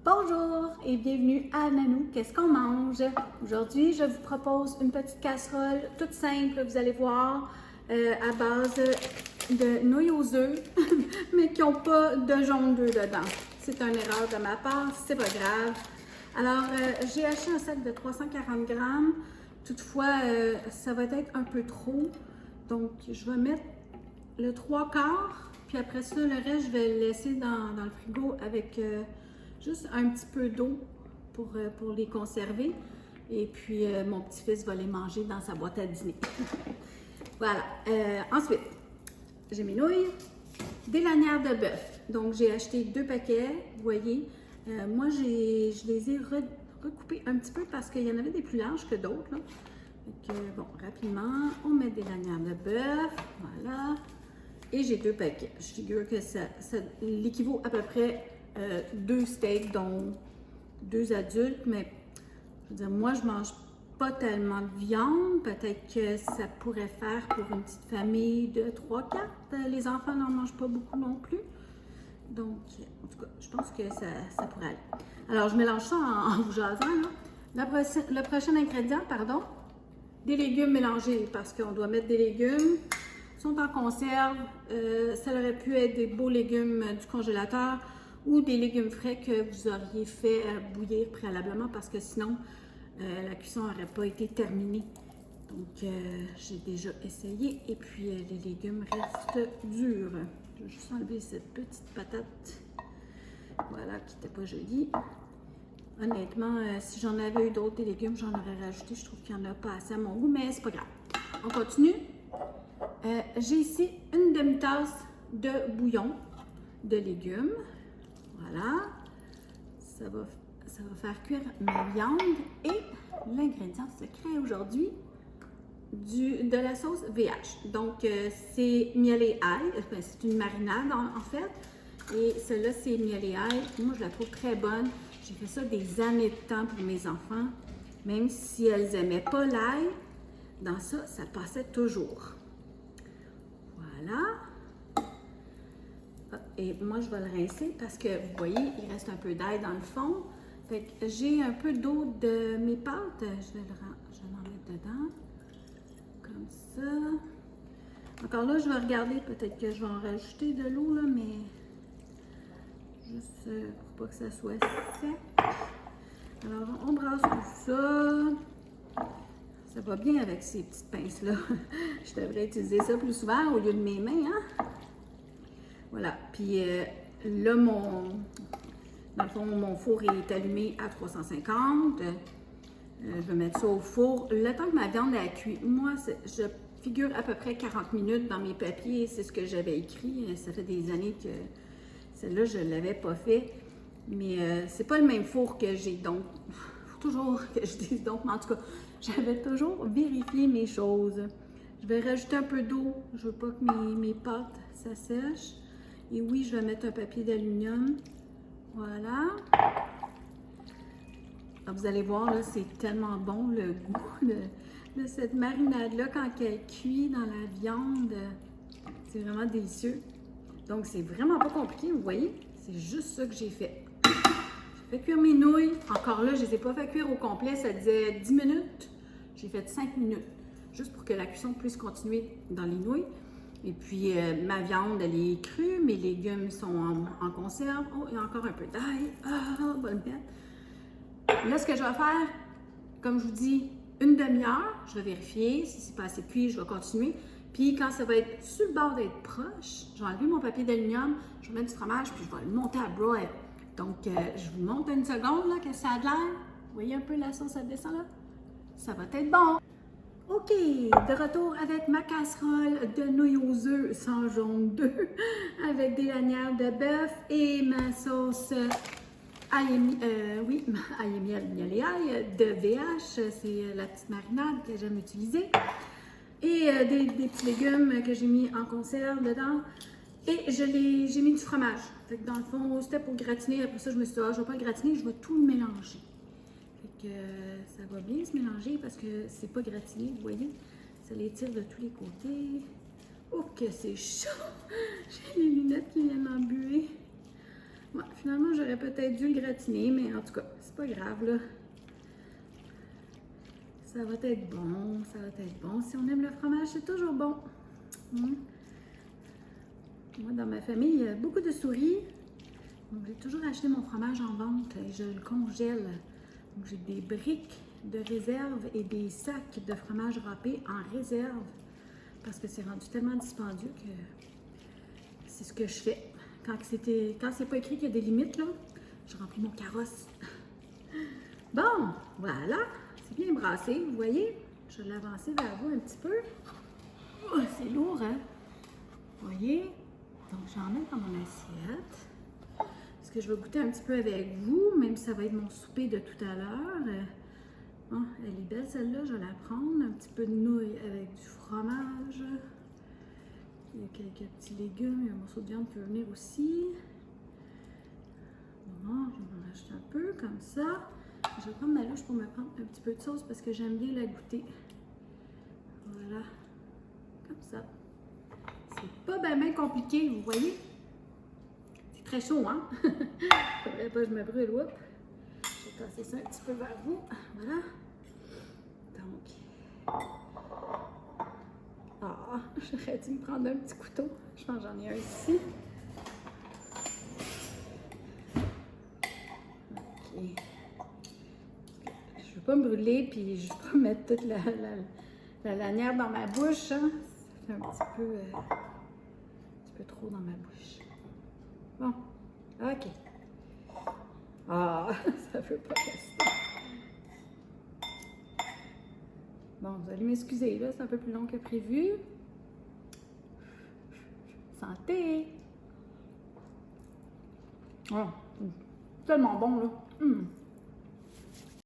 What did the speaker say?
Bonjour et bienvenue à Nanou, qu'est-ce qu'on mange? Aujourd'hui, je vous propose une petite casserole toute simple, vous allez voir, à base de nouilles aux œufs, mais qui n'ont pas de jaune d'œuf dedans. C'est une erreur de ma part, c'est pas grave. Alors, j'ai acheté un sac de 340 grammes. Toutefois, ça va être un peu trop. Donc, je vais mettre le 3/4, puis après ça, le reste, je vais le laisser dans le frigo avec juste un petit peu d'eau pour les conserver. Et puis, mon petit-fils va les manger dans sa boîte à dîner. Voilà. Ensuite, j'ai mes nouilles, des lanières de bœuf. Donc, j'ai acheté 2 paquets, vous voyez. Moi, je les ai recoupés un petit peu parce qu'il y en avait des plus larges que d'autres. Donc, bon, rapidement, on met des lanières de bœuf. Voilà. Et j'ai 2 paquets. Je figure que ça l'équivaut à peu près 2 steaks, dont 2 adultes. Mais, je veux dire, moi, je mange pas tellement de viande. Peut-être que ça pourrait faire pour une petite famille de 3-4. Les enfants n'en mangent pas beaucoup non plus. Donc, en tout cas, je pense que ça pourrait aller. Alors, je mélange ça en vous jasant. Le prochain ingrédient, pardon, des légumes mélangés, parce qu'on doit mettre des légumes. Ils sont en conserve. Ça aurait pu être des beaux légumes du congélateur ou des légumes frais que vous auriez fait bouillir préalablement, parce que sinon, la cuisson n'aurait pas été terminée. Donc, j'ai déjà essayé. Et puis, les légumes restent durs. Je vais juste enlever cette petite patate, voilà, qui n'était pas jolie. Honnêtement, si j'en avais eu d'autres des légumes, j'en aurais rajouté. Je trouve qu'il n'y en a pas assez à mon goût, mais c'est pas grave. On continue. J'ai ici une demi-tasse de bouillon de légumes. Voilà. Ça va faire cuire ma viande. Et l'ingrédient secret aujourd'hui, de la sauce VH. Donc, c'est miel et ail. C'est une marinade en fait. Et celle-là, c'est miel et ail. Moi, je la trouve très bonne. J'ai fait ça des années de temps pour mes enfants. Même si elles n'aimaient pas l'ail, dans ça, ça passait toujours. Voilà. Et moi, je vais le rincer parce que, vous voyez, il reste un peu d'ail dans le fond. Fait que j'ai un peu d'eau de mes pâtes. Je vais en mettre dedans. Comme ça. Encore là, je vais regarder. Peut-être que je vais en rajouter de l'eau, là, mais juste pour pas que ça soit sec. Alors, on brasse tout ça. Ça va bien avec ces petites pinces-là. Je devrais utiliser ça plus souvent au lieu de mes mains, hein? Voilà. Puis là, dans le fond, mon four est allumé à 350. Je vais mettre ça au four. Le temps que ma viande a cuit, moi, je figure à peu près 40 minutes dans mes papiers. C'est ce que j'avais écrit. Ça fait des années que celle-là, je ne l'avais pas fait. Mais c'est pas le même four que j'ai. Donc, il faut toujours que je dise donc. Mais en tout cas, j'avais toujours vérifié mes choses. Je vais rajouter un peu d'eau. Je veux pas que mes pâtes s'assèchent. Et oui, je vais mettre un papier d'aluminium. Voilà. Alors, vous allez voir, là, c'est tellement bon le goût de cette marinade-là quand elle cuit dans la viande. C'est vraiment délicieux. Donc, c'est vraiment pas compliqué, vous voyez? C'est juste ça que j'ai fait. J'ai fait cuire mes nouilles. Encore là, je ne les ai pas fait cuire au complet. Ça disait 10 minutes. J'ai fait 5 minutes. Juste pour que la cuisson puisse continuer dans les nouilles. Et puis, ma viande, elle est crue. Mes légumes sont en conserve. Oh, il y a encore un peu d'ail. Ah, bonne bête. Là, ce que je vais faire, comme je vous dis, une demi-heure. Je vais vérifier. Si c'est pas assez cuit, je vais continuer. Puis, quand ça va être sur le bord d'être proche, je vais enlever mon papier d'aluminium. Je vais mettre du fromage, puis je vais le monter à broil. Donc, je vous montre une seconde, là, que ça a de l'air. Vous voyez un peu la sauce, elle descend là? Ça va être bon. OK, de retour avec ma casserole de nouilles aux œufs sans jaune d'œuf, avec des lanières de bœuf et ma sauce ail et miel et ail de VH. C'est la petite marinade que j'aime utiliser. Et des petits légumes que j'ai mis en conserve dedans. Et j'ai mis du fromage. Fait que dans le fond, c'était pour gratiner. Après ça, je me suis dit, je ne vais pas le gratiner, je vais tout le mélanger. Fait que ça va bien se mélanger parce que c'est pas gratiné, vous voyez. Ça les tire de tous les côtés. Oh que c'est chaud! J'ai les lunettes qui viennent m'embuer. Ouais, finalement, j'aurais peut-être dû le gratiner, mais en tout cas, c'est pas grave, là. Ça va être bon, ça va être bon. Si on aime le fromage, c'est toujours bon. Moi, dans ma famille, il y a beaucoup de souris. Donc, j'ai toujours acheté mon fromage en vente et je le congèle. Donc, j'ai des briques de réserve et des sacs de fromage râpé en réserve parce que c'est rendu tellement dispendieux que c'est ce que je fais. Quand c'est pas écrit qu'il y a des limites, là, je remplis mon carrosse. Bon, voilà, c'est bien brassé, vous voyez? Je vais l'avancer vers vous un petit peu. Oh, c'est lourd, hein? Vous voyez? Donc, j'en mets dans mon assiette. Est-ce que je vais goûter un petit peu avec vous, même si ça va être mon souper de tout à l'heure? Oh, elle est belle celle-là, je vais la prendre. Un petit peu de nouilles avec du fromage. Il y a quelques petits légumes, il y a un morceau de viande qui va venir aussi. Bon, je vais en rajouter un peu comme ça. Je vais prendre ma louche pour me prendre un petit peu de sauce parce que j'aime bien la goûter. Voilà, comme ça. C'est pas bien compliqué, vous voyez? C'est très chaud, hein? Faudrait pas que je me brûle, oups. Je vais passer ça un petit peu vers vous. Voilà. Donc. Ah, j'aurais dû me prendre un petit couteau. Je pense que j'en ai un ici. Ok. Je veux pas me brûler, puis je veux pas mettre toute la lanière dans ma bouche. Hein. Ça fait un petit peu trop dans ma bouche. Bon, ok. Ah, ça veut pas rester. Bon, vous allez m'excuser, là, c'est un peu plus long que prévu. Santé! Oh, tellement bon, là.